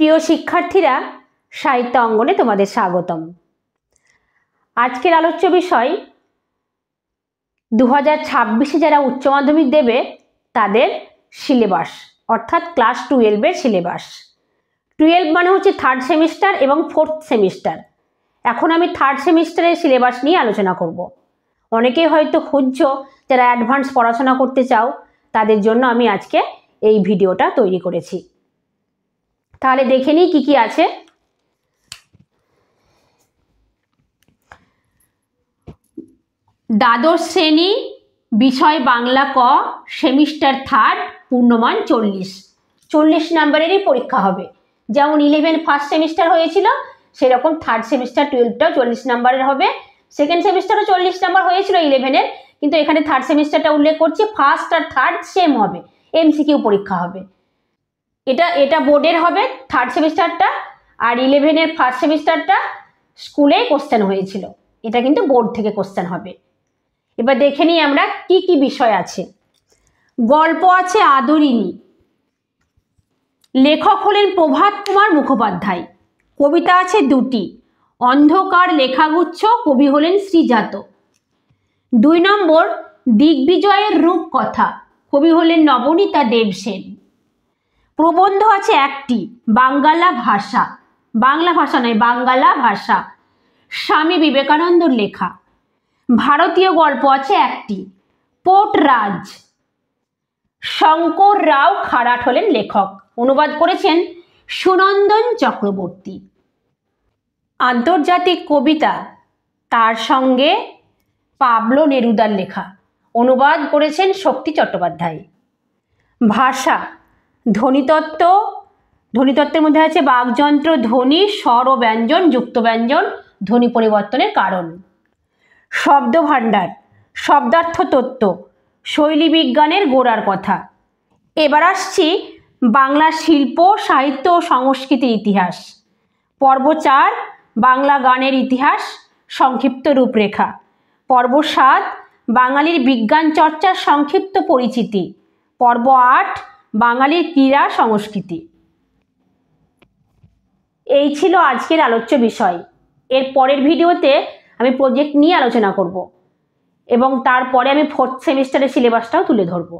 প্রিয় শিক্ষার্থীরা, সাহিত্য অঙ্গনে তোমাদের স্বাগতম। আজকের আলোচ্য বিষয় 2026-এ যারা উচ্চ মাধ্যমিক দেবে তাদের সিলেবাস, অর্থাৎ ক্লাস 12-এর সিলেবাস। 12 মানে হচ্ছে থার্ড সেমিস্টার এবং ফোর্থ সেমিস্টার। এখন আমি থার্ড সেমিস্টারের সিলেবাস নিয়ে আলোচনা করব। অনেকেই হয়তো খুঁজছো যারা অ্যাডভান্স পড়াশোনা করতে চাও, তাদের জন্য আমি আজকে এই ভিডিওটা তৈরি করেছি। তাহলে দেখে নিই কি কি আছে। দ্বাদশ শ্রেণী, বিষয় বাংলা ক, সেমিস্টার থার্ড, পূর্ণমান 40 নাম্বারেরই পরীক্ষা হবে। যেমন 11 ফার্স্ট সেমিস্টার হয়েছিল, সেরকম থার্ড সেমিস্টার 12টাও 40 নাম্বারের হবে। সেকেন্ড সেমিস্টারও 40 নাম্বার হয়েছিল 11-এর, কিন্তু এখানে থার্ড সেমিস্টারটা উল্লেখ করছি, ফার্স্ট আর থার্ড সেম হবে, এমসিকিউ পরীক্ষা হবে। এটা বোর্ডের হবে থার্ড সেমিস্টারটা, আর 11-এর ফার্স্ট সেমিস্টারটা স্কুলে কোশ্চেন হয়েছিল, এটা কিন্তু বোর্ড থেকে কোশ্চেন হবে। এবার দেখে নিই আমরা কি কি বিষয় আছে। গল্প আছে আদরিণী, লেখক হলেন প্রভাত কুমার মুখোপাধ্যায়। কবিতা আছে দুটি, অন্ধকার লেখাগুচ্ছ, কবি হলেন শ্রীজাত। 2 নম্বর দিগ্বিজয়ের রূপকথা, কবি হলেন নবনীতা দেবসেন। প্রবন্ধ আছে একটি, বাঙ্গালা ভাষা, বাংলা ভাষা নয় বাঙ্গালা ভাষা, স্বামী বিবেকানন্দর লেখা। ভারতীয় গল্প আছে একটি, পোর্টরাজ, শঙ্কর রাও খারাট হলেন লেখক, অনুবাদ করেছেন সুনন্দন চক্রবর্তী। আন্তর্জাতিক কবিতা, তার সঙ্গে পাবলো নেরুদার লেখা, অনুবাদ করেছেন শক্তি চট্টোপাধ্যায়। ভাষা, ধ্বনিতত্ত্ব, ধ্বনিতত্ত্বের মধ্যে আছে বাকযন্ত্র, ধ্বনি, স্বর ও ব্যঞ্জন, যুক্ত ব্যঞ্জন, ধ্বনি পরিবর্তনের কারণ। শব্দভাণ্ডার, শব্দার্থ তত্ত্ব, শৈলী বিজ্ঞানের গোড়ার কথা। এবার আসছি বাংলা শিল্প, সাহিত্য ও সংস্কৃতির ইতিহাস। পর্ব 4, বাংলা গানের ইতিহাস, সংক্ষিপ্ত রূপরেখা। পর্ব 7, বাঙালির বিজ্ঞান চর্চার সংক্ষিপ্ত পরিচিতি। পর্ব 8, বাঙালির ক্রীড়া সংস্কৃতি। এই ছিল আজকের আলোচ্য বিষয়। এর পরের ভিডিওতে আমি প্রজেক্ট নিয়ে আলোচনা করব এবং তারপরে আমি ফোর্থ সেমিস্টারের সিলেবাসটাও তুলে ধরব।